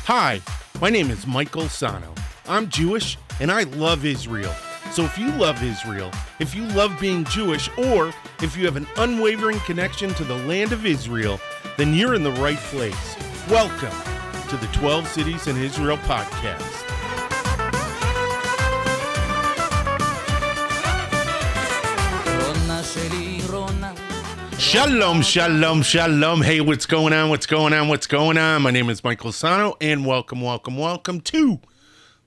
Hi, my name is Michael Sahno. I'm Jewish and I love Israel. So if you love Israel, if you love being Jewish, or if you have an unwavering connection to the land of Israel, then you're in the right place. Welcome to the 12 Cities in Israel podcast. Shalom, shalom, shalom. Hey, what's going on? What's going on? What's going on? My name is Michael Sahno, and welcome to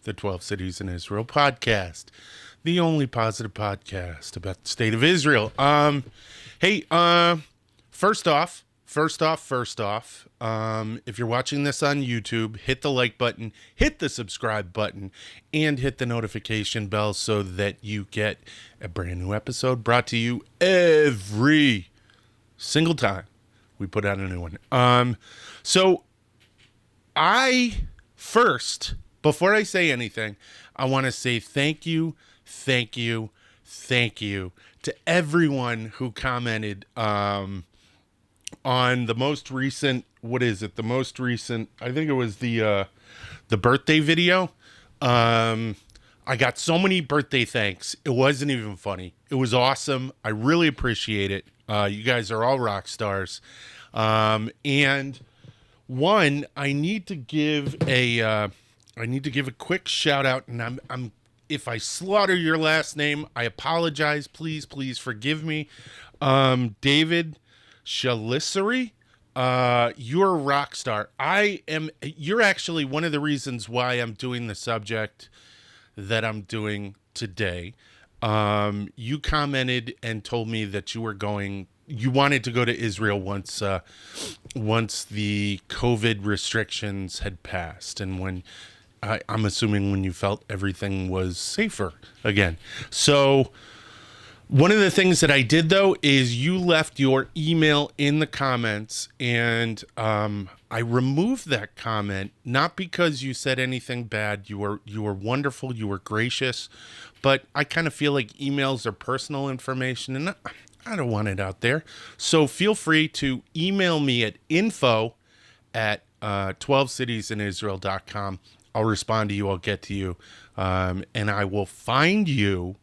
the 12 Cities in Israel podcast, the only positive podcast about the state of Israel. First off, if you're watching this on YouTube, hit the like button, hit the subscribe button, and hit the notification bell so that you get a brand new episode brought to you every single time we put out a new one. Before I say anything, I want to say thank you to everyone who commented on the most recent, I think it was the birthday video. I got so many birthday thanks. It wasn't even funny. It was awesome. I really appreciate it. You guys are all rock stars. And one, I need to give a quick shout out, and I'm if I slaughter your last name, I apologize. Please forgive me. DAVID CHALISSERY, you're a rock star. You're actually one of the reasons why I'm doing the subject that I'm doing today. You commented and told me that you wanted to go to Israel once the COVID restrictions had passed, and when I'm assuming when you felt everything was safer again. So one of the things that I did, though, is you left your email in the comments, and I removed that comment, not because you said anything bad. You were wonderful. You were gracious. But I kind of feel like emails are personal information, and I don't want it out there. So feel free to email me at info@12citiesinisrael.com. I'll respond to you. I'll get to you. And I will find you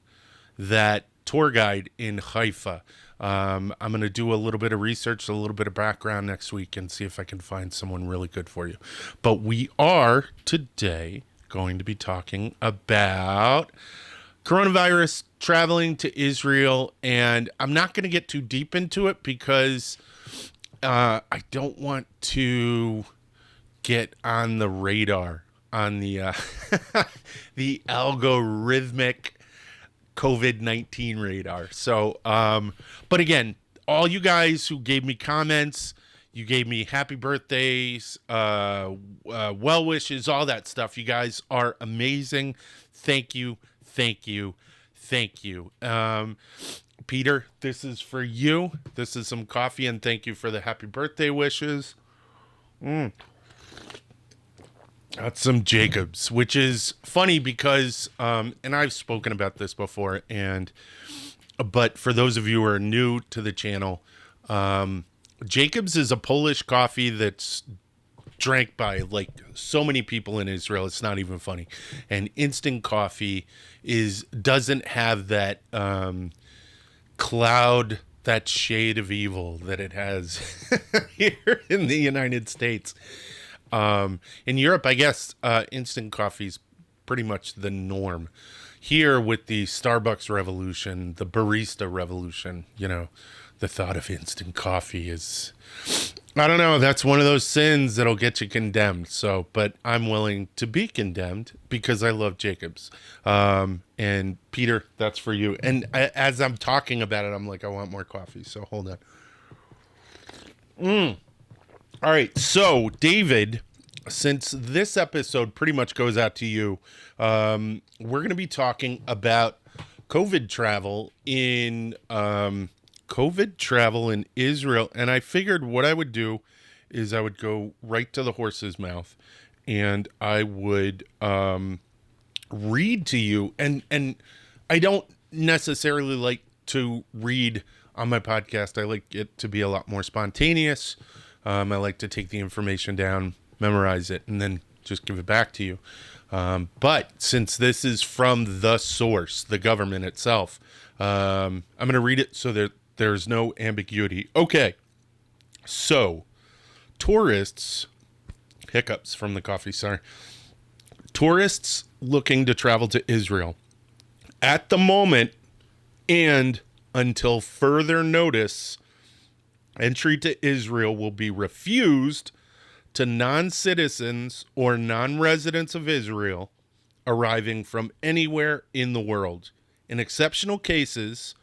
that tour guide in Haifa. I'm going to do a little bit of research, a little bit of background next week, and see if I can find someone really good for you. But we are today going to be talking about coronavirus, traveling to Israel, and I'm not going to get too deep into it because I don't want to get on the radar on the the algorithmic COVID-19 radar. So, but again, all you guys who gave me comments, you gave me happy birthdays, well wishes, all that stuff. You guys are amazing. Thank you. Peter, this is for you. This is some coffee, and thank you for the happy birthday wishes. That's some Jacobs, which is funny because, and I've spoken about this before, but for those of you who are new to the channel, Jacobs is a Polish coffee that's drank by like so many people in Israel. It's not even funny. And instant coffee doesn't have that cloud, that shade of evil that it has here in the United States. In Europe, I guess instant coffee is pretty much the norm. Here, with the Starbucks revolution, the barista revolution, the thought of instant coffee is, I don't know, that's one of those sins that'll get you condemned. So, but I'm willing to be condemned because I love Jacobs. And Peter, that's for you. And as I'm talking about it, I'm like, I want more coffee. So hold on. All right, so David, since this episode pretty much goes out to you, we're going to be talking about COVID travel in Israel, and I figured what I would do is I would go right to the horse's mouth, and I would read to you, and I don't necessarily like to read on my podcast. I like it to be a lot more spontaneous. I like to take the information down, memorize it, and then just give it back to you. But since this is from the source, the government itself, I'm going to read it so that there's no ambiguity. Okay. So, tourists, hiccups from the coffee, sorry. Tourists looking to travel to Israel at the moment and until further notice, entry to Israel will be refused to non-citizens or non-residents of Israel arriving from anywhere in the world. In exceptional cases,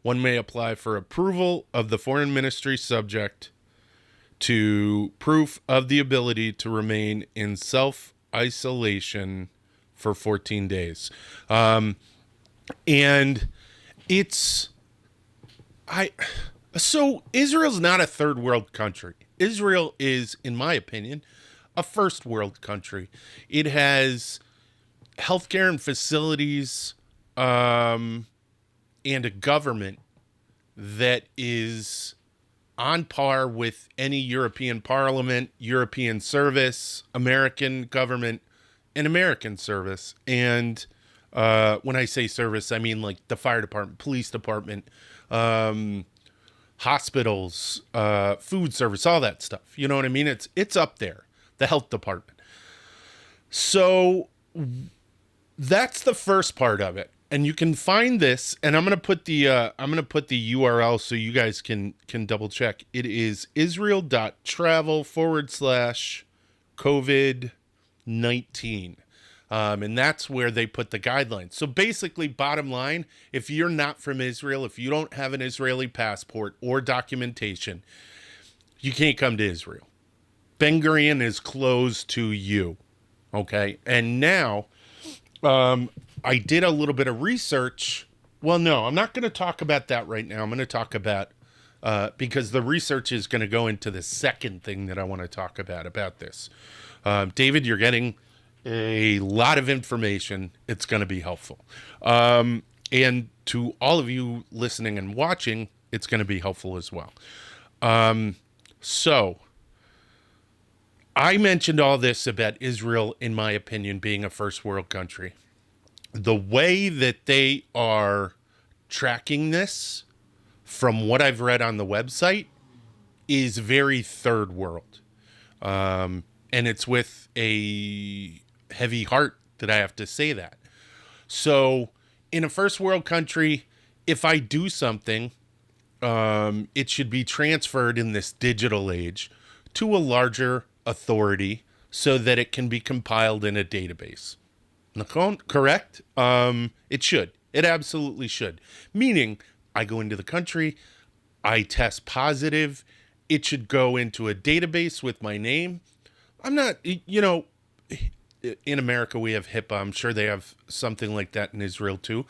one may apply for approval of the foreign ministry subject to proof of the ability to remain in self-isolation for 14 days. And it's... So Israel's not a third world country. Israel is, in my opinion, a first world country. It has healthcare and facilities, and a government that is on par with any European parliament, European service, American government, and American service. And when I say service, I mean like the fire department, police department, hospitals, food service, all that stuff. You know what I mean? It's up there, the health department. So that's the first part of it. And you can find this, and I'm gonna put the URL so you guys can double check. It is israel.travel/COVID-19. And that's where they put the guidelines. So basically, bottom line, if you're not from Israel, if you don't have an Israeli passport or documentation, you can't come to Israel. Ben Gurion is closed to you. Okay? And now, I did a little bit of research. Well, no, I'm not going to talk about that right now. I'm going to talk about, because the research is going to go into the second thing that I want to talk about this. David, you're getting a lot of information. It's going to be helpful. And to all of you listening and watching, it's going to be helpful as well. So I mentioned all this about Israel, in my opinion, being a first world country. The way that they are tracking this, from what I've read on the website, is very third world. And it's with a heavy heart that I have to say that. So in a first world country, if I do something, it should be transferred in this digital age to a larger authority so that it can be compiled in a database. Correct? It should. It absolutely should. Meaning, I go into the country, I test positive, it should go into a database with my name. I'm not, in America we have HIPAA. I'm sure they have something like that in Israel too.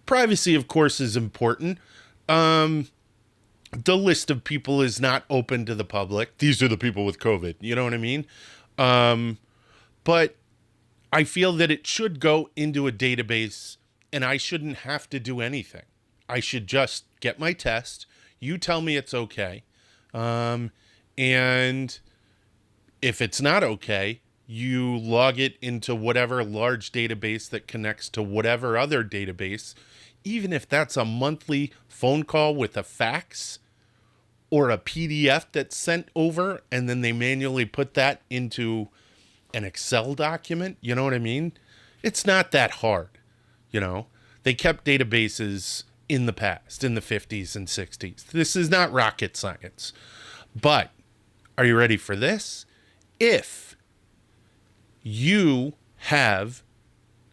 Privacy, of course, is important. The list of people is not open to the public. These are the people with COVID. You know what I mean? But I feel that it should go into a database and I shouldn't have to do anything. I should just get my test. You tell me it's okay. And if it's not okay, you log it into whatever large database that connects to whatever other database, even if that's a monthly phone call with a fax or a PDF that's sent over, and then they manually put that into an Excel document. You know what I mean? It's not that hard. They kept databases in the past, in the 50s and 60s. This is not rocket science. But are you ready for this? If you have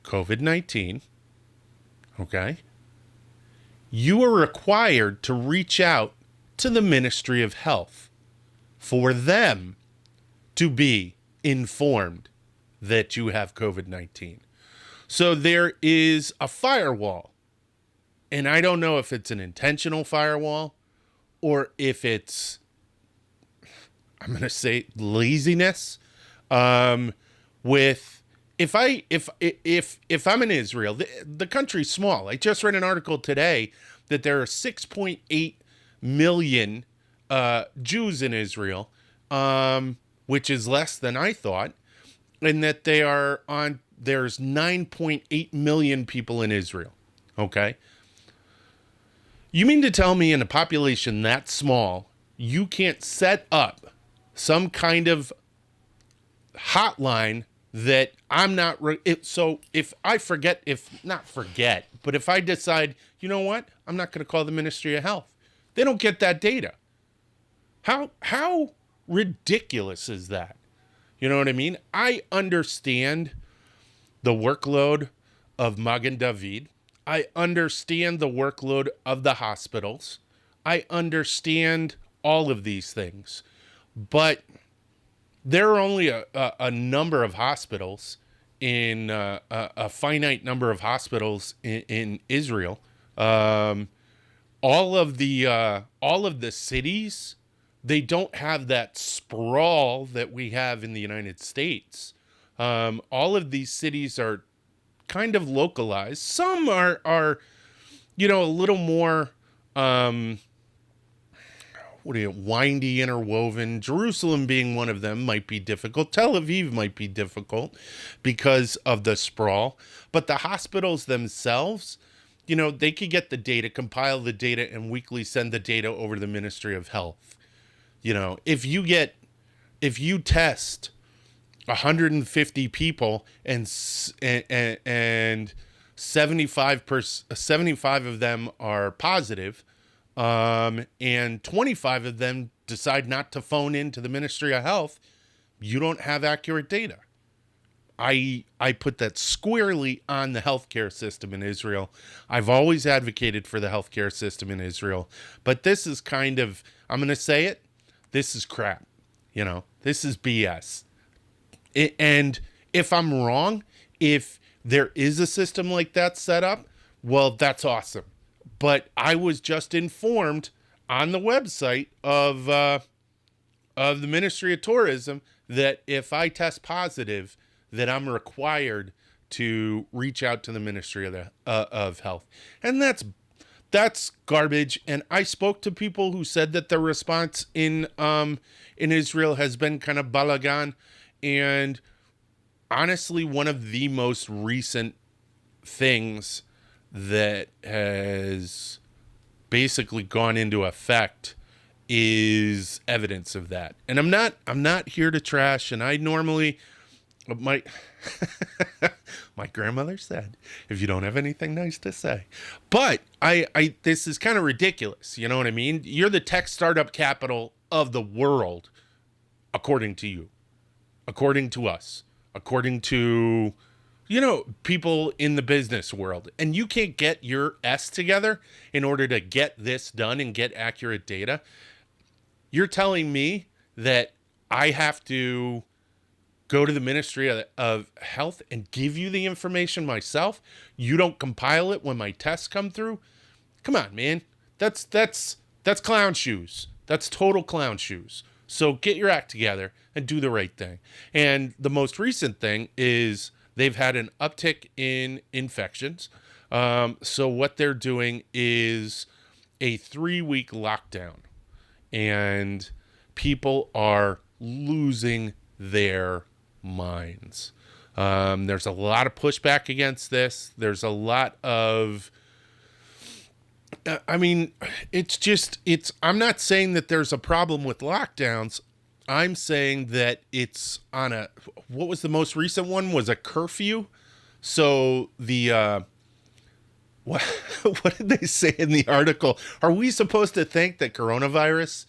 COVID-19, okay, you are required to reach out to the Ministry of Health for them to be informed that you have COVID-19. So there is a firewall, and I don't know if it's an intentional firewall or if it's, I'm going to say, laziness. If I'm in Israel, the country's small. I just read an article today that there are 6.8 million Jews in Israel, which is less than I thought. and that there's 9.8 million people in Israel. Okay. You mean to tell me in a population that small, you can't set up some kind of hotline that I'm not, so if I forget, but if I decide, you know what, I'm not going to call the Ministry of Health, they don't get that data. How ridiculous is that? You know what I mean? I understand the workload of Magen David. I understand the workload of the hospitals. I understand all of these things. But there are only a number of hospitals in a finite number of hospitals in Israel. All of the cities, they don't have that sprawl that we have in the United States. All of these cities are kind of localized. Some are a little more windy, interwoven. Jerusalem being one of them might be difficult. Tel Aviv might be difficult because of the sprawl. But the hospitals themselves, they could get the data, compile the data, and weekly send the data over to the Ministry of Health. If you test 150 people and 75 of them are positive, and 25 of them decide not to phone into the Ministry of Health, you don't have accurate data. I put that squarely on the healthcare system in Israel. I've always advocated for the healthcare system in Israel, but this is I'm going to say it, this is crap. This is BS. And if I'm wrong, if there is a system like that set up, well, that's awesome. But I was just informed on the website of the Ministry of Tourism that if I test positive, that I'm required to reach out to the Ministry of Health. And that's garbage. And I spoke to people who said that the response in Israel has been kind of balagan. And honestly, one of the most recent things that has basically gone into effect is evidence of that. And I'm not here to trash. And I normally, my grandmother said, if you don't have anything nice to say, but I this is kind of ridiculous. You know what I mean? You're the tech startup capital of the world, according to you, according to us, according to, people in the business world. And you can't get your S together in order to get this done and get accurate data. You're telling me that I have to go to the Ministry of Health and give you the information myself? You don't compile it when my tests come through? Come on, man. That's clown shoes. That's total clown shoes. So get your act together and do the right thing. And the most recent thing is they've had an uptick in infections. So what they're doing is a 3-week lockdown. And people are losing their minds. There's a lot of pushback against this. There's a lot of, I'm not saying that there's a problem with lockdowns. I'm saying that it's on what was the most recent one? Was a curfew. So what did they say in the article? Are we supposed to think that coronavirus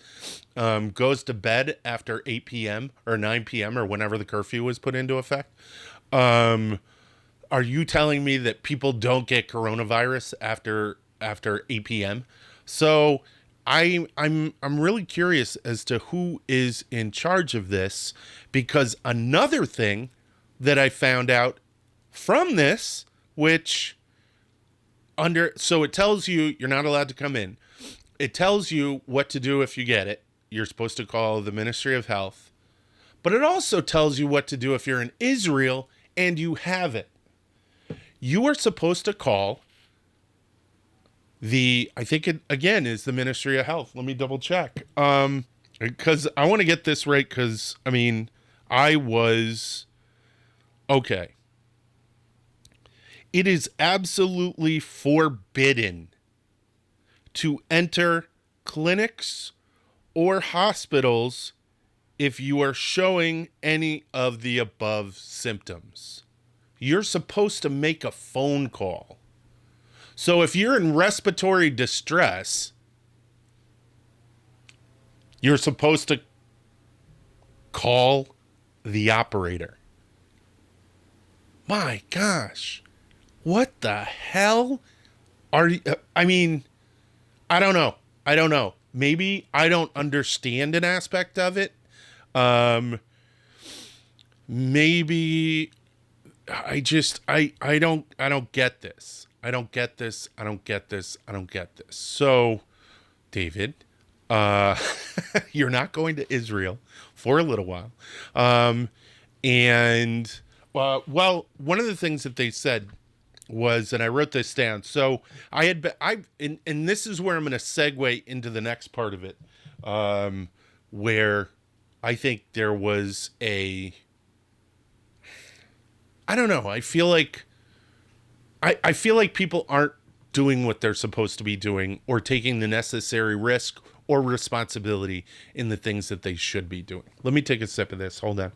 goes to bed after 8 p.m. or 9 p.m. or whenever the curfew was put into effect? Are you telling me that people don't get coronavirus after 8 p.m.? So I'm really curious as to who is in charge of this, because another thing that I found out from this, which so it tells you you're not allowed to come in. It tells you what to do if you get it. You're supposed to call the Ministry of Health. But it also tells you what to do if you're in Israel and you have it. You are supposed to call I think it, again, is the Ministry of Health. Let me double check. Because I want to get this right, because, I was Okay. It is absolutely forbidden to enter clinics or hospitals if you are showing any of the above symptoms. You're supposed to make a phone call. So if you're in respiratory distress, you're supposed to call the operator. My gosh. What the hell are you? I mean, I don't know. Maybe I don't understand an aspect of it. Maybe I don't get this. I don't get this. So, David, you're not going to Israel for a little while. Well, one of the things that they said was, and I wrote this down. So and this is where I'm going to segue into the next part of it, where I think there was I don't know. I feel like people aren't doing what they're supposed to be doing or taking the necessary risk or responsibility in the things that they should be doing. Let me take a sip of this. Hold on.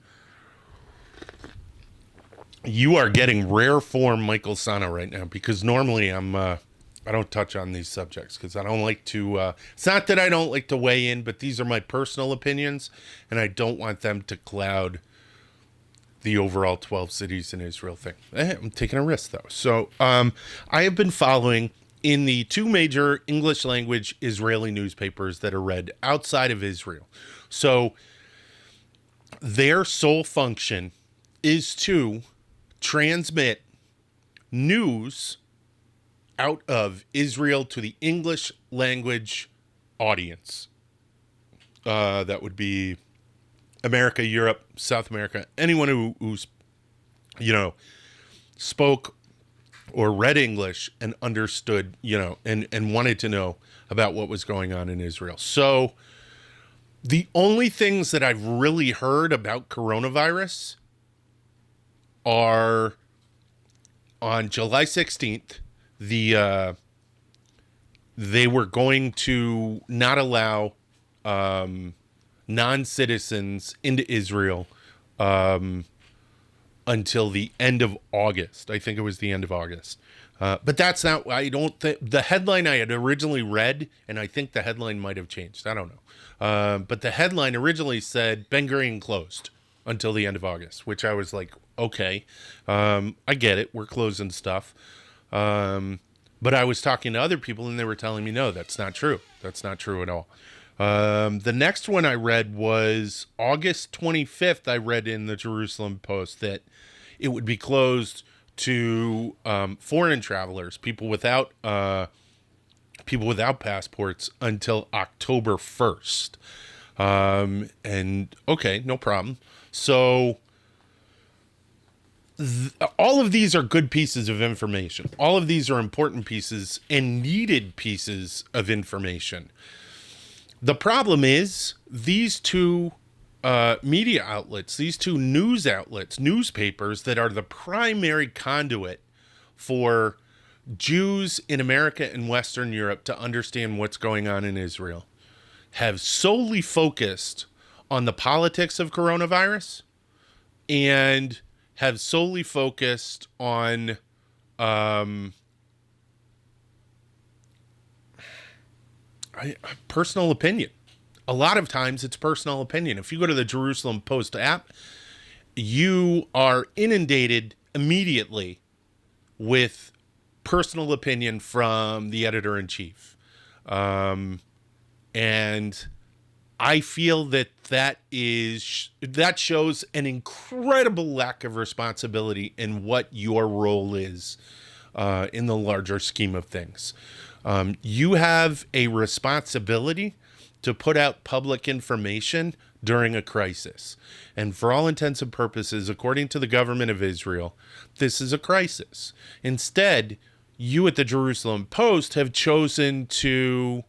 You are getting rare form Michael Sahno right now, because normally I don't touch on these subjects because I don't like to, it's not that I don't like to weigh in, but these are my personal opinions and I don't want them to cloud the overall 12 cities in Israel thing. I'm taking a risk though. So I have been following in the two major English language Israeli newspapers that are read outside of Israel. So their sole function is to transmit news out of Israel to the English language audience. That would be America, Europe, South America, anyone who's, spoke or read English and understood, and wanted to know about what was going on in Israel. So the only things that I've really heard about coronavirus are on July 16th, they were going to not allow non-citizens into Israel until the end of August. I think it was the end of August. But that's not, I don't think, the headline I had originally read, and I think the headline might have changed. I don't know. But the headline originally said Ben Gurion closed until the end of August, which I was like, okay, I get it. We're closing stuff. But I was talking to other people and they were telling me, no, that's not true. That's not true at all. The next one I read was August 25th. I read in the Jerusalem Post that it would be closed to foreign travelers, people without passports, until October 1st. And okay, no problem. So all of these are good pieces of information. All of these are important pieces and needed pieces of information. The problem is these two media outlets, these two news outlets, newspapers that are the primary conduit for Jews in America and Western Europe to understand what's going on in Israel, have solely focused on the politics of coronavirus and have solely focused on personal opinion. A lot of times it's personal opinion. If you go to the Jerusalem Post app, you are inundated immediately with personal opinion from the editor-in-chief. And I feel that shows an incredible lack of responsibility in what your role is in the larger scheme of things. You have a responsibility to put out public information during a crisis. And for all intents and purposes, according to the government of Israel, this is a crisis. Instead, you at the Jerusalem Post have chosen to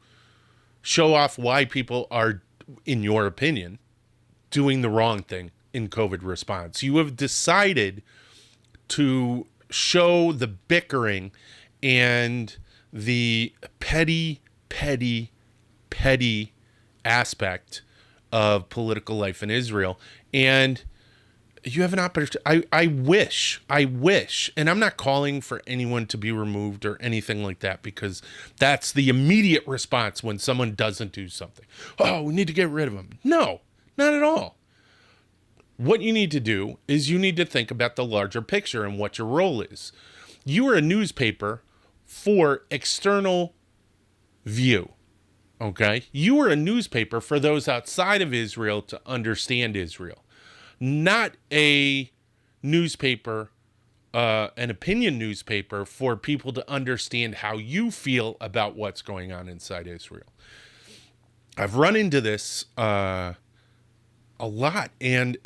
show off why people are, in your opinion, doing the wrong thing in COVID response. You have decided to show the bickering and the petty aspect of political life in Israel. And you have an opportunity. I wish, and I'm not calling for anyone to be removed or anything like that, because that's the immediate response when someone doesn't do something. Oh, we need to get rid of them. No, not at all. What you need to do is you need to think about the larger picture and what your role is. You are a newspaper for external view. Okay? You are a newspaper for those outside of Israel to understand Israel. Not a newspaper, an opinion newspaper for people to understand how you feel about what's going on inside Israel. I've run into this a lot, and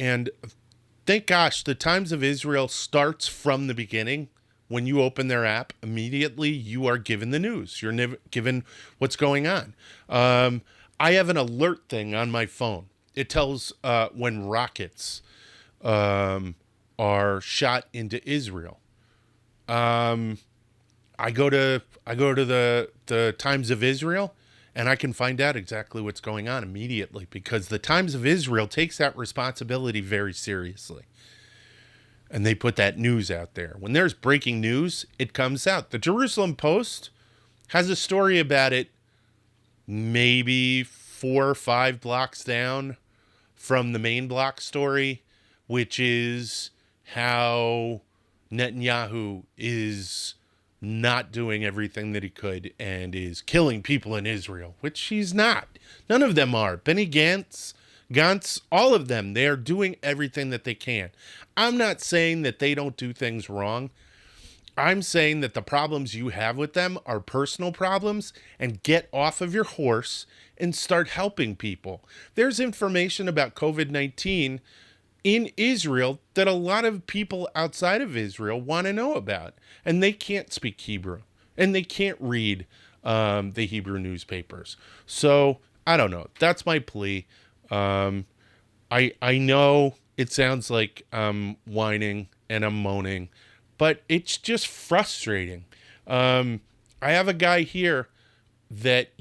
thank gosh, the Times of Israel starts from the beginning. When you open their app, immediately you are given the news. You're given what's going on. I have an alert thing on my phone. It tells when rockets are shot into Israel. I go to the Times of Israel, and I can find out exactly what's going on immediately, because the Times of Israel takes that responsibility very seriously. And they put that news out there. When there's breaking news, it comes out. The Jerusalem Post has a story about it maybe 4 or 5 blocks down from the main block story, which is how Netanyahu is not doing everything that he could and is killing people in Israel, which he's not. None of them are. Benny Gantz, all of them, they are doing everything that they can. I'm not saying that they don't do things wrong. I'm saying that the problems you have with them are personal problems, and get off of your horse and start helping people. There's information about COVID-19 in Israel that a lot of people outside of Israel want to know about, and they can't speak Hebrew, and they can't read the Hebrew newspapers. So I don't know. That's my plea. I know it sounds like I'm whining and I'm moaning, but it's just frustrating. I have a guy here that,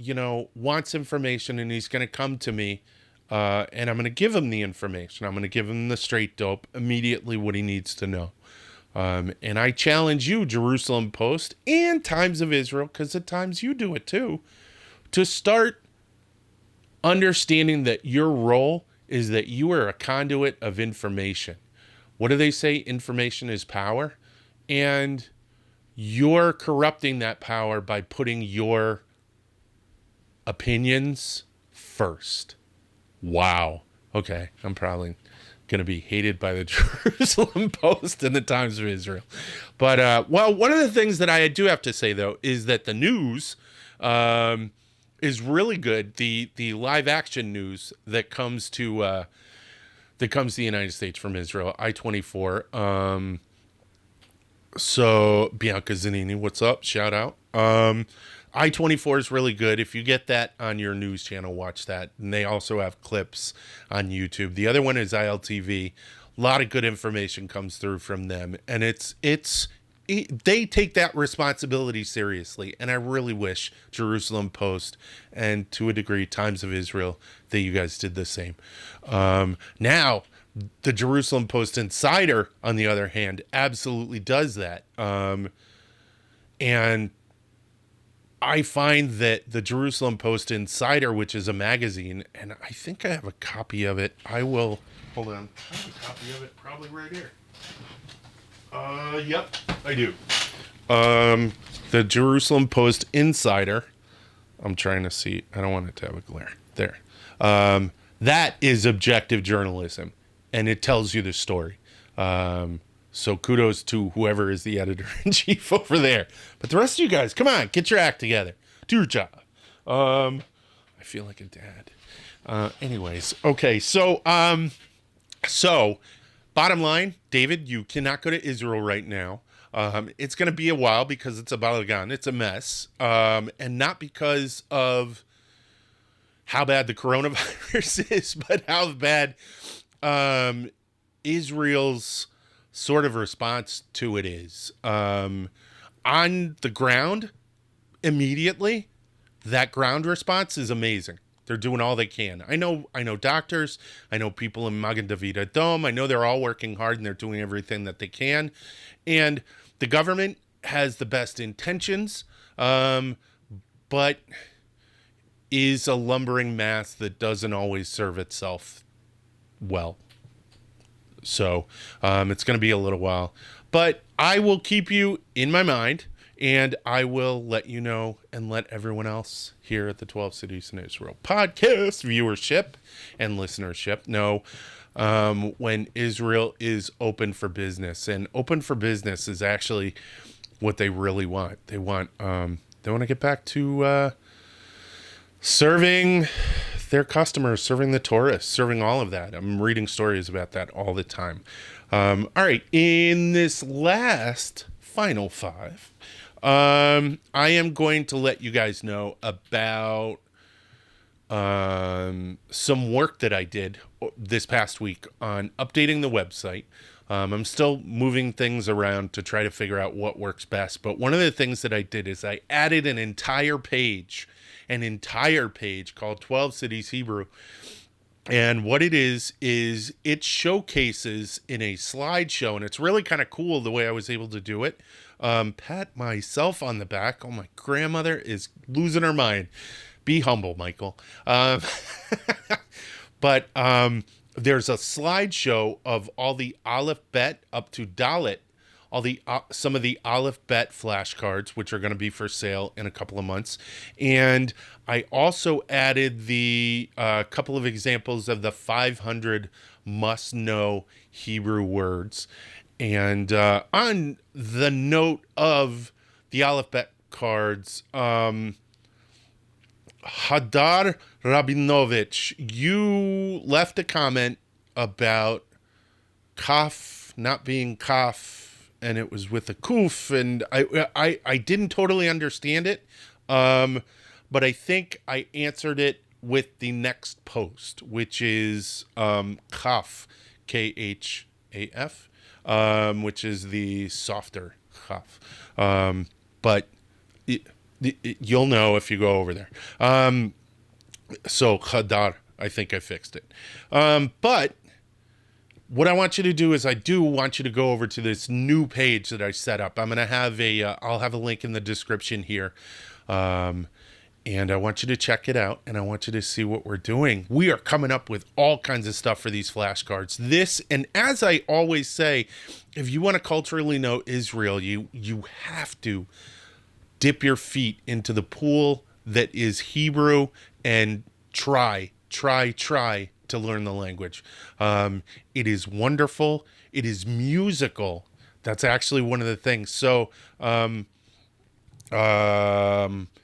wants information, and he's going to come to me, and I'm going to give him the information. I'm going to give him the straight dope, immediately what he needs to know. And I challenge you, Jerusalem Post and Times of Israel, because at times you do it too, to start understanding that your role is that you are a conduit of information. What do they say? Information is power. And you're corrupting that power by putting your opinions first. Wow. Okay, I'm probably going to be hated by the Jerusalem Post and the Times of Israel. But, one of the things that I do have to say, though, is that the news is really good. The live action news that comes to the United States from Israel, I-24. So Bianca Zanini, what's up? Shout out. I-24 is really good. If you get that on your news channel, watch that. And they also have clips on YouTube. The other one is ILTV. A lot of good information comes through from them, and they take that responsibility seriously, and I really wish Jerusalem Post and, to a degree, Times of Israel, that you guys did the same. Now, the Jerusalem Post Insider, on the other hand, absolutely does that. And I find that the Jerusalem Post Insider, which is a magazine, and I think I have a copy of it. Hold on. I have a copy of it probably right here. Yep, I do. The Jerusalem Post Insider. I'm trying to see. I don't want it to have a glare. There. That is objective journalism, and it tells you the story. So kudos to whoever is the editor-in-chief over there. But the rest of you guys, come on, get your act together. Do your job. I feel like a dad. Anyways, okay, so bottom line, David, you cannot go to Israel right now. It's going to be a while because it's a balagan. It's a mess. And not because of how bad the coronavirus is, but how bad Israel's sort of response to it is. On the ground, immediately, that ground response is amazing. They're doing all they can. I know doctors, I know people in Magen David Adom, I know they're all working hard and they're doing everything that they can. And the government has the best intentions, but is a lumbering mass that doesn't always serve itself well. So it's going to be a little while. But I will keep you in my mind, and I will let you know and let everyone else here at the 12 Cities in Israel podcast viewership and listenership know when Israel is open for business. And open for business is actually what they really want. They want to get back to serving their customers, serving the tourists, serving all of that. I'm reading stories about that all the time. All right, in this last final five, I am going to let you guys know about some work that I did this past week on updating the website. I'm still moving things around to try to figure out what works best. But one of the things that I did is I added an entire page called 12 Cities Hebrew. And what it is it showcases in a slideshow, and it's really kind of cool the way I was able to do it. Pat myself on the back. Oh, my grandmother is losing her mind. Be humble, Michael. But there's a slideshow of all the Aleph Bet up to Dalet, some of the Aleph Bet flashcards, which are going to be for sale in a couple of months. And I also added the couple of examples of the 500 must-know Hebrew words. And on the note of the Aleph Bet cards, Hadar Rabinovich, you left a comment about kaf not being kaf, and it was with a kuf, and I didn't totally understand it, but I think I answered it with the next post, which is kaf, Khaf, which is the softer kaf, but you'll know if you go over there. So Hadar, I think I fixed it. But what I want you to do is I do want you to go over to this new page that I set up. I'm going to have I'll have a link in the description here. And I want you to check it out, and I want you to see what we're doing. We are coming up with all kinds of stuff for these flashcards. This, and as I always say, if you want to culturally know Israel, you have to dip your feet into the pool that is Hebrew and try to learn the language. It is wonderful. It is musical. That's actually one of the things. So, Mikal,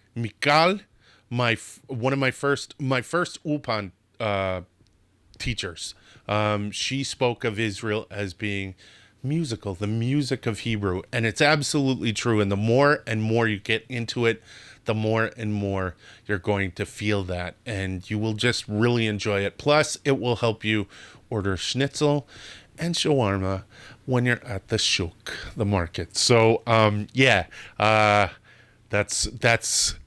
one of my first Ulpan teachers, she spoke of Israel as being musical, the music of Hebrew, and it's absolutely true. And the more and more you get into it, the more and more you're going to feel that, and you will just really enjoy it. Plus, it will help you order schnitzel and shawarma when you're at the shuk, the market. So,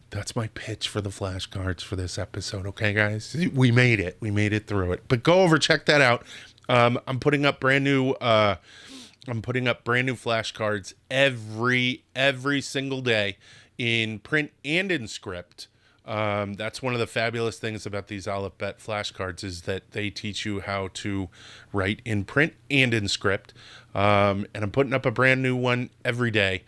that's my pitch for the flashcards for this episode. Okay, guys, we made it through it. But go over, check that out. I'm putting up brand new flashcards every single day, in print and in script. That's one of the fabulous things about these Aleph Bet flashcards, is that they teach you how to write in print and in script. And I'm putting up a brand new one every day.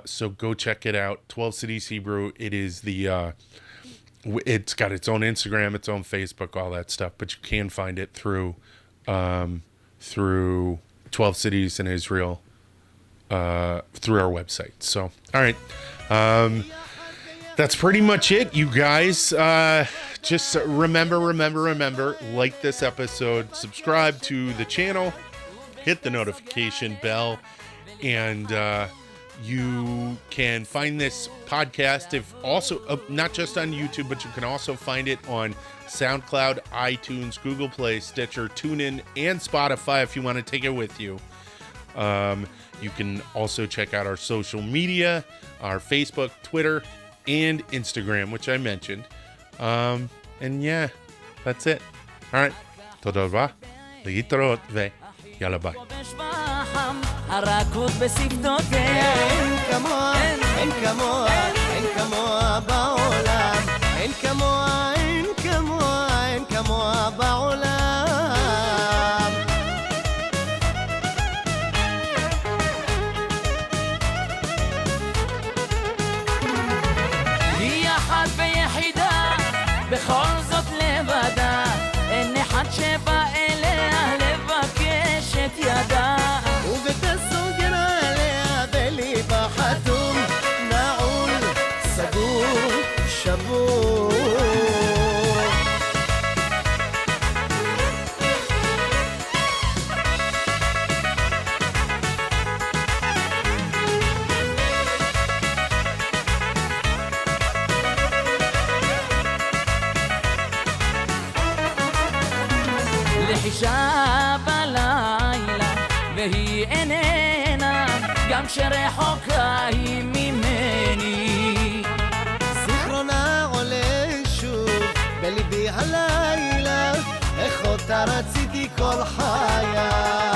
So go check it out. 12 Cities Hebrew. It is it's got its own Instagram, its own Facebook, all that stuff, but you can find it through 12 Cities in Israel, through our website. So, all right. That's pretty much it, you guys. Just remember, like this episode, subscribe to the channel, hit the notification bell, and you can find this podcast not just on YouTube, but you can also find it on SoundCloud, iTunes, Google Play, Stitcher, TuneIn, and Spotify if you want to take it with you. You can also check out our social media, our Facebook, Twitter, and Instagram, which I mentioned. And yeah, that's it. All right. תודה רבה. להתראות ויאללה ביי. הרכות בשפתותיה אין כמוה, אין כמוה, אין כמוה בעולם אין כמוה, אין כמוה, אין כמוה בעולם היא אחת ויחידה בכל זאת לבדה אין אחד שבא אליה לבקש את ידה ובתסוגר עליה בליבה חתום נעול סגור שבור לחישה בלילה והיא איננה גם שרחוקה היא ממני זיכרונה עולה שוב בליבי הלילה איך אותה רציתי כל חיי